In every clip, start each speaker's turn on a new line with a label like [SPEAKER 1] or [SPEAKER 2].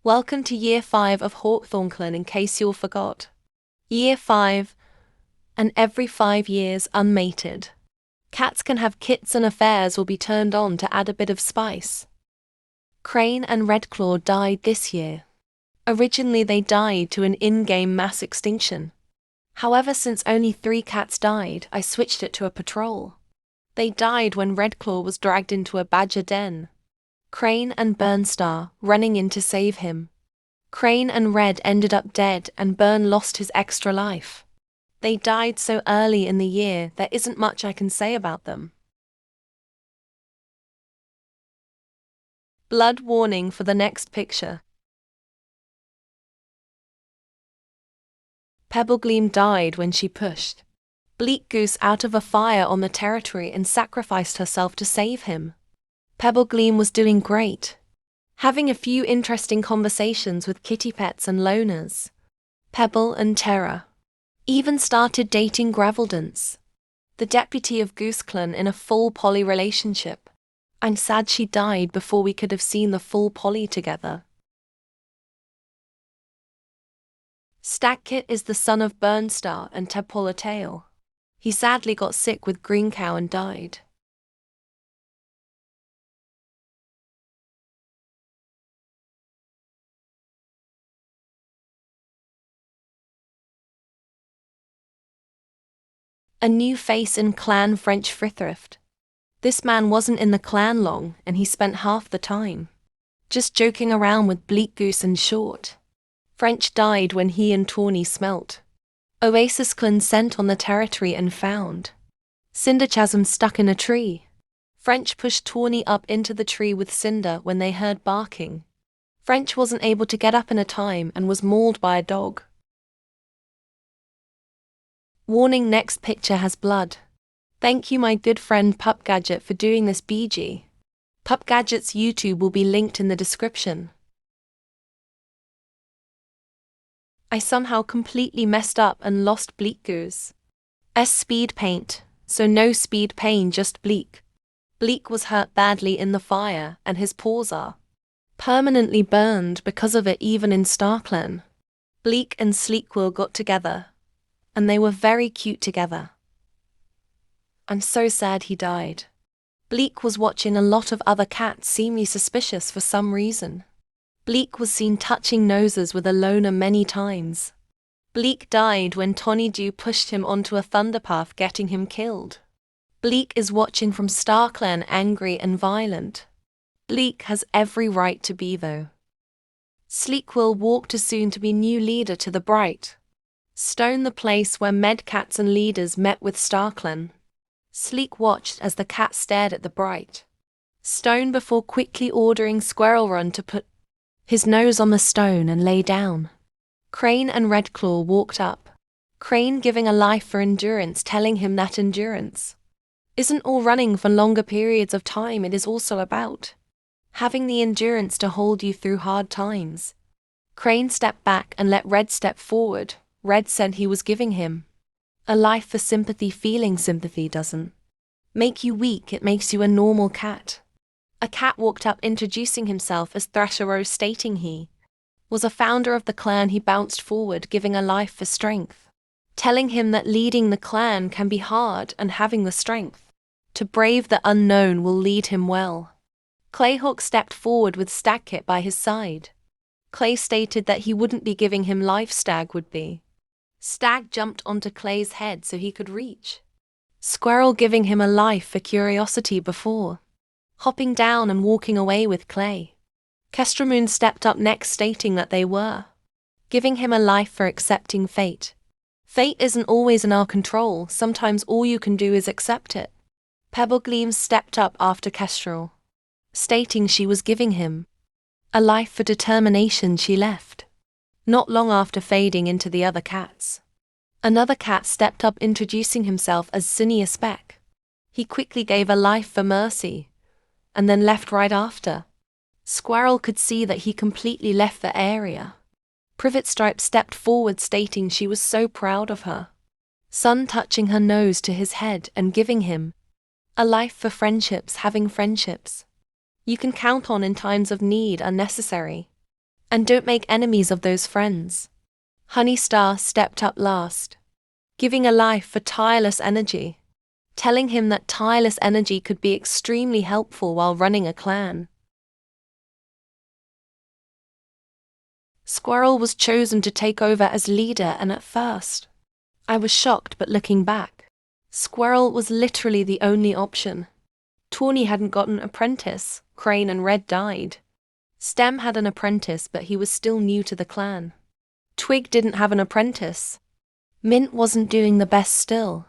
[SPEAKER 1] Welcome to Year 5 of Hawkthornclan in case you all forgot. Year 5, and every 5 years unmated. Cats can have kits and affairs will be turned on to add a bit of spice. Crane and Redclaw died this year. Originally they died to an in-game mass extinction. However, since only 3 cats died, I switched it to a patrol. They died when Redclaw was dragged into a badger den. Crane and Burnstar running in to save him. Crane and Red ended up dead and Burn lost his extra life. They died so early in the year there isn't much I can say about them. Blood warning for the next picture. Pebblegleam died when she pushed Bleak Goose out of a fire on the territory and sacrificed herself to save him. Pebblegleam was doing great, having a few interesting conversations with kitty pets and loners. Pebble and Terra even started dating Graveldance, the deputy of GooseClan, in a full poly relationship. I'm sad she died before we could have seen the full poly together. Stagkit is the son of Burnstar and Tebpolatale. He sadly got sick with Green Cow and died. A new face in Clan French Frithrift. This man wasn't in the clan long and he spent half the time just joking around with Bleak Goose and Short. French died when he and Tawny smelt Oasis Clan sent on the territory and found Cinderchasm stuck in a tree. French pushed Tawny up into the tree with Cinder when they heard barking. French wasn't able to get up in a time and was mauled by a dog. Warning: next picture has blood. Thank you my good friend Pupgadget for doing this BG. Pupgadget's YouTube will be linked in the description. I somehow completely messed up and lost Bleak Goose. Speed paint, so no speed pain, just Bleak. Bleak was hurt badly in the fire and his paws are permanently burned because of it even in StarClan. Bleak and Sleekquill got together, and they were very cute together. I'm so sad he died. Bleak was watching a lot of other cats seemingly suspicious for some reason. Bleak was seen touching noses with a loner many times. Bleak died when Tawny Dew pushed him onto a thunderpath, getting him killed. Bleak is watching from StarClan, angry and violent. Bleak has every right to be though. Sleekquill walked as soon to be new leader to the Bright Stone, the place where Medcats and leaders met with StarClan. Sleek watched as the cat stared at the Bright Stone before quickly ordering Squirrel Run to put his nose on the stone and lay down. Crane and Redclaw walked up, Crane giving a life for endurance, telling him that endurance isn't all running for longer periods of time, it is also about having the endurance to hold you through hard times. Crane stepped back and let Red step forward. Red said he was giving him a life for sympathy. Feeling sympathy doesn't make you weak, it makes you a normal cat. A cat walked up introducing himself as Thrasher, stating he was a founder of the clan. He bounced forward, giving a life for strength, telling him that leading the clan can be hard and having the strength to brave the unknown will lead him well. Clayhawk stepped forward with Stagkit by his side. Clay stated that he wouldn't be giving him life, Stag would be. Stag jumped onto Clay's head so he could reach Squirrel, giving him a life for curiosity before hopping down and walking away with Clay. Kestramoon stepped up next, stating that they were giving him a life for accepting fate. Fate isn't always in our control, sometimes all you can do is accept it. Pebblegleam stepped up after Kestrel, stating she was giving him a life for determination. She left not long after, fading into the other cats. Another cat stepped up introducing himself as Senior Speck. He quickly gave a life for mercy, and then left right after. Squirrel could see that he completely left the area. Privet Stripe stepped forward, stating she was so proud of her son, touching her nose to his head and giving him a life for friendships. Having friendships you can count on in times of need are necessary. And don't make enemies of those friends. Honeystar stepped up last, giving a life for tireless energy, telling him that tireless energy could be extremely helpful while running a clan. Squirrel was chosen to take over as leader, and at first, I was shocked, but looking back, Squirrel was literally the only option. Tawny hadn't got an apprentice, Crane and Red died. Stem had an apprentice, but he was still new to the clan. Twig didn't have an apprentice. Mint wasn't doing the best still.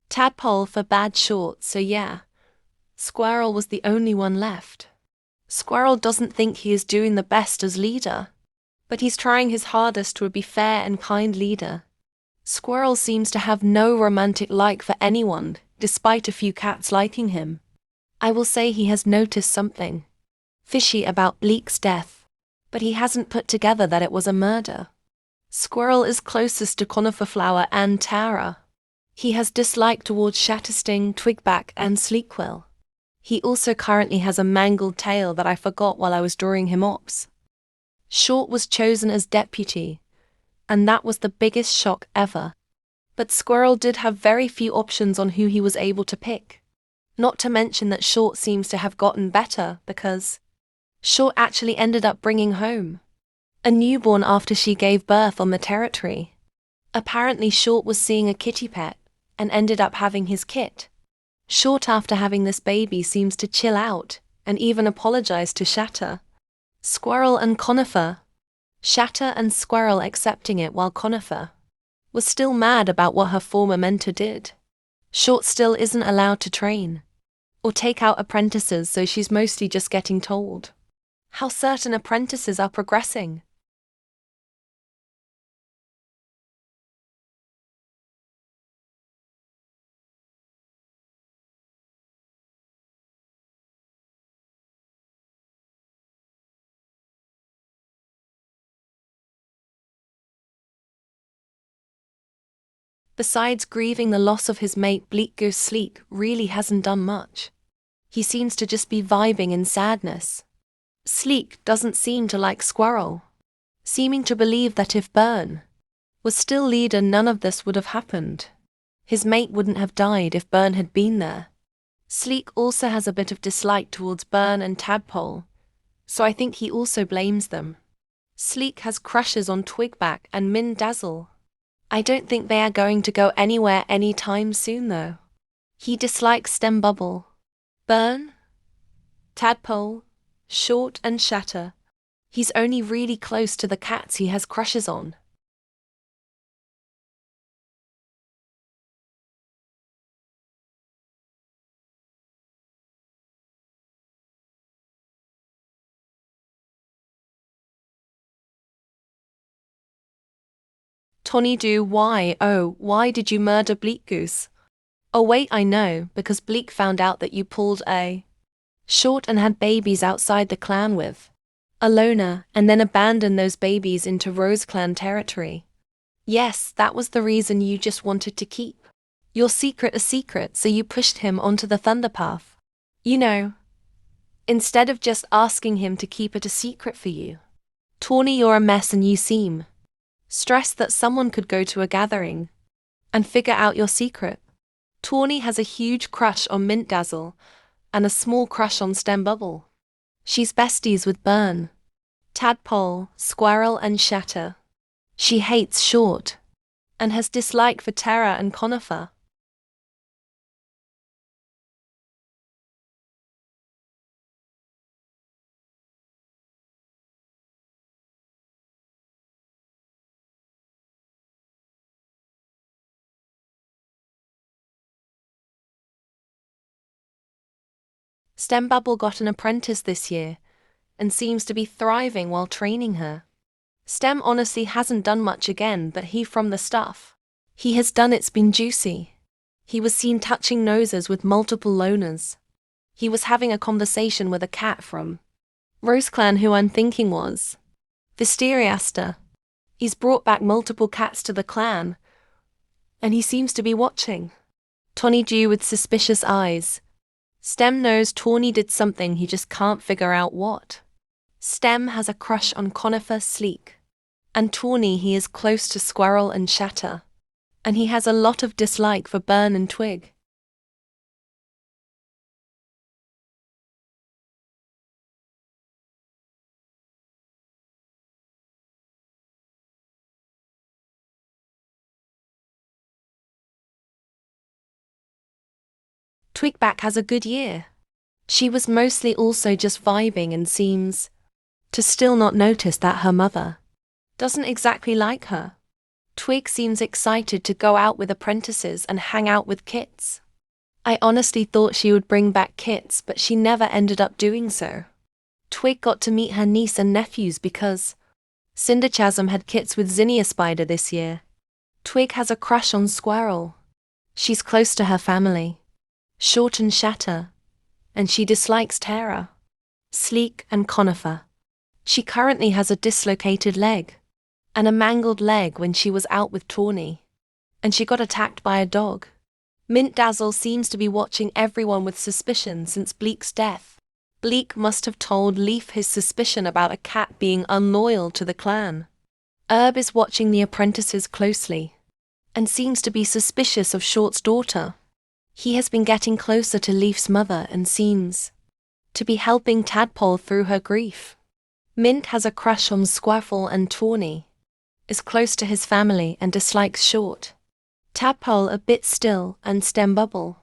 [SPEAKER 1] Tadpole for bad short, so yeah. Squirrel was the only one left. Squirrel doesn't think he is doing the best as leader, but he's trying his hardest to be fair and kind leader. Squirrel seems to have no romantic like for anyone, despite a few cats liking him. I will say he has noticed something fishy about Bleak's death, but he hasn't put together that it was a murder. Squirrel is closest to Coniferflower and Tara. He has dislike towards Shattersting, Twigback and Sleekquill. He also currently has a mangled tail that I forgot while I was drawing him ops. Short was chosen as deputy, and that was the biggest shock ever. But Squirrel did have very few options on who he was able to pick. Not to mention that Short seems to have gotten better because Short actually ended up bringing home a newborn after she gave birth on the territory. Apparently Short was seeing a kitty pet and ended up having his kit. Short, after having this baby, seems to chill out and even apologize to Shatter. Squirrel and Conifer. Shatter and Squirrel accepting it, while Conifer was still mad about what her former mentor did. Short still isn't allowed to train or take out apprentices, so she's mostly just getting told how certain apprentices are progressing. Besides grieving the loss of his mate, Bleak Goose Sleek really hasn't done much. He seems to just be vibing in sadness. Sleek doesn't seem to like Squirrel, seeming to believe that if Burn was still leader, none of this would have happened. His mate wouldn't have died if Burn had been there. Sleek also has a bit of dislike towards Burn and Tadpole, so I think he also blames them. Sleek has crushes on Twigback and Min Dazzle. I don't think they are going to go anywhere anytime soon though. He dislikes Stem Bubble, Burn, Tadpole, Short and Shatter. He's only really close to the cats he has crushes on. Tawny Do, why did you murder Bleak Goose? Oh wait, I know, because Bleak found out that you pulled a Short and had babies outside the clan with a loner, and then abandoned those babies into Rose Clan territory. Yes, that was the reason you just wanted to keep your secret a secret, so you pushed him onto the Thunder Path. You know, instead of just asking him to keep it a secret for you. Tawny, you're a mess and you seem stressed that someone could go to a gathering and figure out your secret. Tawny has a huge crush on Mint Dazzle and a small crush on Stem Bubble. She's besties with Burn, Tadpole, Squirrel and Shatter. She hates Short and has dislike for Terra and Conifer. Stem Bubble got an apprentice this year and seems to be thriving while training her. Stem honestly hasn't done much again, but from the stuff he has done, it's been juicy. He was seen touching noses with multiple loners. He was having a conversation with a cat from Rose Clan who I'm thinking was Visteriaster. He's brought back multiple cats to the clan, and he seems to be watching Tawny Dew with suspicious eyes. Stem knows Tawny did something, he just can't figure out what. Stem has a crush on Conifer Sleek. And Tawny, he is close to Squirrel and Shatter. And he has a lot of dislike for Burn and Twig. Twigback has a good year. She was mostly also just vibing and seems to still not notice that her mother doesn't exactly like her. Twig seems excited to go out with apprentices and hang out with Kits. I honestly thought she would bring back Kits, but she never ended up doing so. Twig got to meet her niece and nephews because Cinderchasm had Kits with Zinnia Spider this year. Twig has a crush on Squirrel. She's close to her family, Short and Shatter, and she dislikes Terra, Sleek and Conifer. She currently has a dislocated leg and a mangled leg when she was out with Tawny, and she got attacked by a dog. Mint Dazzle seems to be watching everyone with suspicion since Bleak's death. Bleak must have told Leaf his suspicion about a cat being unloyal to the clan. Herb is watching the apprentices closely and seems to be suspicious of Short's daughter. He has been getting closer to Leaf's mother and seems to be helping Tadpole through her grief. Mint has a crush on Squirtle and Tawny, is close to his family and dislikes Short. Tadpole a bit still and Stem Bubble.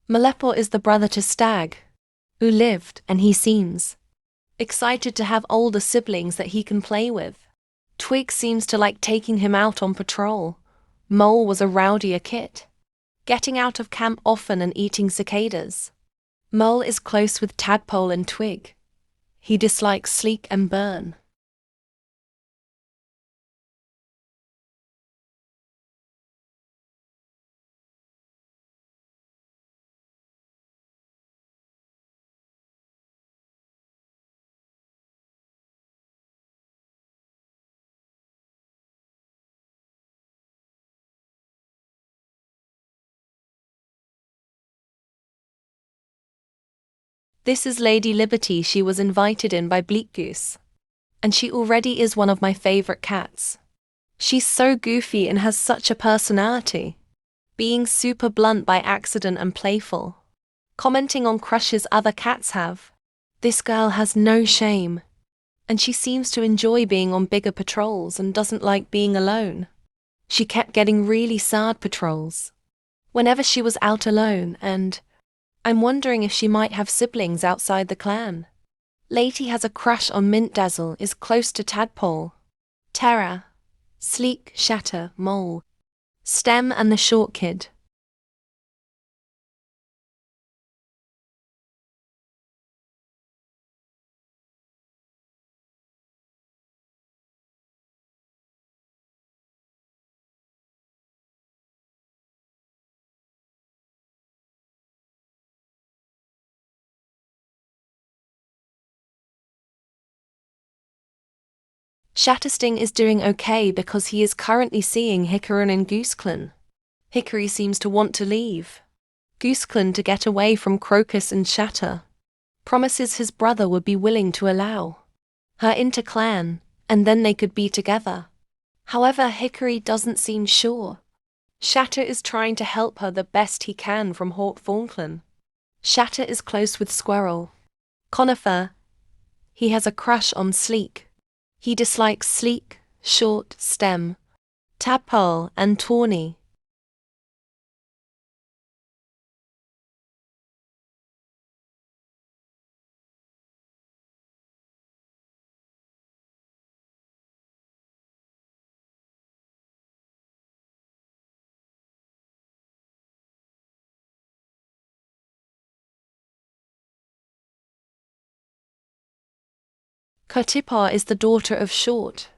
[SPEAKER 1] Malepor is the brother to Stag, who lived, and he seems excited to have older siblings that he can play with. Twig seems to like taking him out on patrol. Mole was a rowdier kit, getting out of camp often and eating cicadas. Mole is close with Tadpole and Twig. He dislikes Sleek and Burn. This is Lady Liberty. She was invited in by Bleak Goose, and she already is one of my favorite cats. She's so goofy and has such a personality, being super blunt by accident and playful, commenting on crushes other cats have. This girl has no shame, and she seems to enjoy being on bigger patrols and doesn't like being alone. She kept getting really sad patrols whenever she was out alone, and I'm wondering if she might have siblings outside the clan. Lady has a crush on Mint Dazzle, is close to Tadpole, Terra, Sleek, Shatter, Mole, Stem and the Short Kid. Shattersting is doing okay because he is currently seeing Hickory and Gooseclan. Hickory seems to want to leave Gooseclan to get away from Crocus, and Shatter promises his brother would be willing to allow her into clan, and then they could be together. However, Hickory doesn't seem sure. Shatter is trying to help her the best he can from Hawkthornclan. Shatter is close with Squirrel. Conifer, he has a crush on Sleek. He dislikes Sleek, Short, Stem, Tadpole and Tawny. Kotipar is the daughter of Short,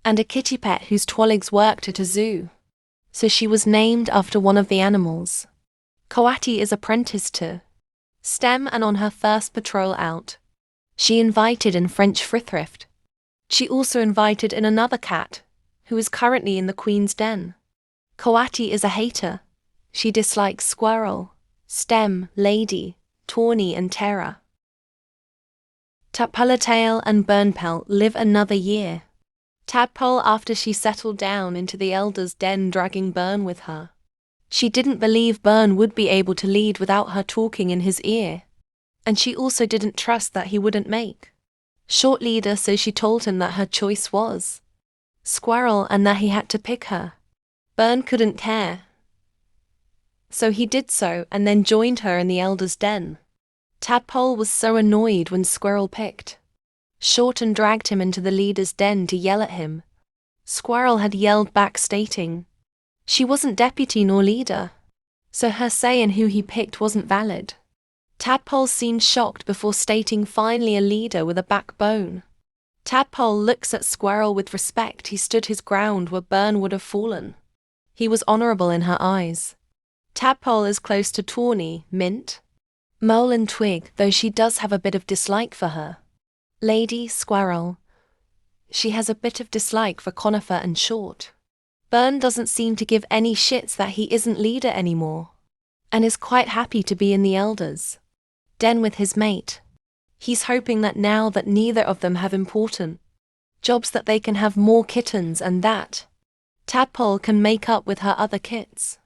[SPEAKER 1] and a kitty pet whose Twoligs worked at a zoo, so she was named after one of the animals. Coati is apprenticed to Stem, and on her first patrol out, she invited in French Frithrift. She also invited in another cat, who is currently in the Queen's Den. Coati is a hater. She dislikes Squirrel, Stem, Lady, Tawny and Terra. Tadpoletail and Burnpelt live another year. Tadpole after she settled down into the elder's den, dragging Burn with her. She didn't believe Burn would be able to lead without her talking in his ear. And she also didn't trust that he wouldn't make short leader, so she told him that her choice was Squirrel and that he had to pick her. Burn couldn't care. So he did so and then joined her in the elder's den. Tadpole was so annoyed when Squirrel picked Short and dragged him into the leader's den to yell at him. Squirrel had yelled back, stating she wasn't deputy nor leader, so her say in who he picked wasn't valid. Tadpole seemed shocked before stating finally a leader with a backbone. Tadpole looks at Squirrel with respect. He stood his ground where Burn would have fallen. He was honorable in her eyes. Tadpole is close to Tawny, Mint, Mole and Twig, though she does have a bit of dislike for her. Lady Squirrel. She has a bit of dislike for Conifer and Short. Burn doesn't seem to give any shits that he isn't leader anymore, and is quite happy to be in the elders' den with his mate. He's hoping that now that neither of them have important jobs that they can have more kittens and that Tadpole can make up with her other kits.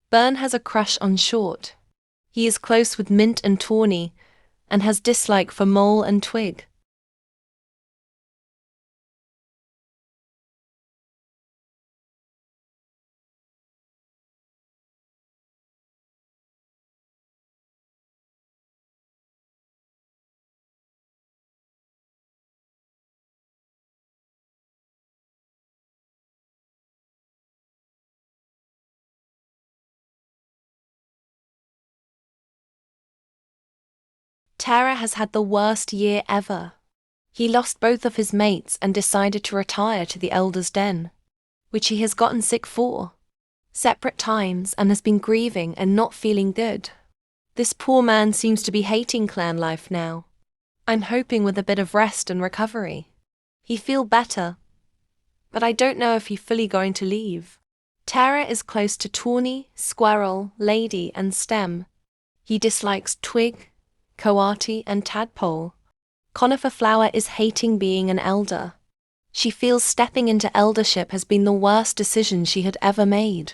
[SPEAKER 1] Burn has a crush on Short. He is close with Mint and Tawny and has dislike for Mole and Twig. Tara has had the worst year ever. He lost both of his mates and decided to retire to the elder's den, which he has gotten sick for separate times and has been grieving and not feeling good. This poor man seems to be hating clan life now. I'm hoping with a bit of rest and recovery he feel better, but I don't know if he fully going to leave. Tara is close to Tawny, Squirrel, Lady and Stem. He dislikes Twig, Coati and Tadpole. Conifer Flower is hating being an elder. She feels stepping into eldership has been the worst decision she had ever made.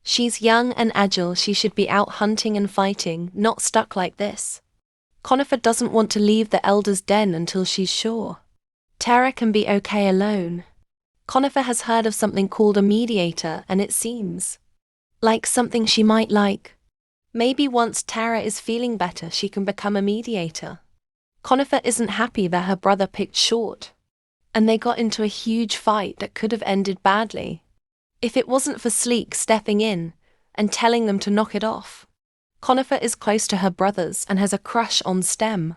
[SPEAKER 1] She's young and agile, she should be out hunting and fighting, not stuck like this. Conifer doesn't want to leave the elder's den until she's sure Tara can be okay alone. Conifer has heard of something called a mediator and it seems like something she might like. Maybe once Tara is feeling better she can become a mediator. Conifer isn't happy that her brother picked Short, and they got into a huge fight that could have ended badly if it wasn't for Sleek stepping in and telling them to knock it off. Conifer is close to her brothers and has a crush on Stem.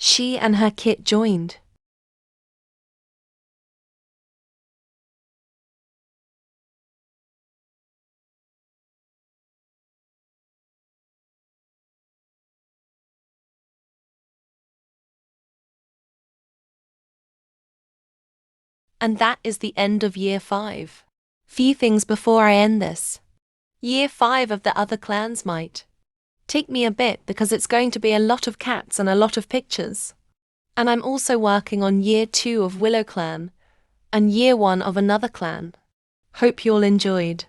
[SPEAKER 1] She and her kit joined. And that is the end of year 5. Few things before I end this. Year 5 of the other clans might take me a bit because it's going to be a lot of cats and a lot of pictures. And I'm also working on year 2 of Willow Clan and year 1 of another clan. Hope you all enjoyed.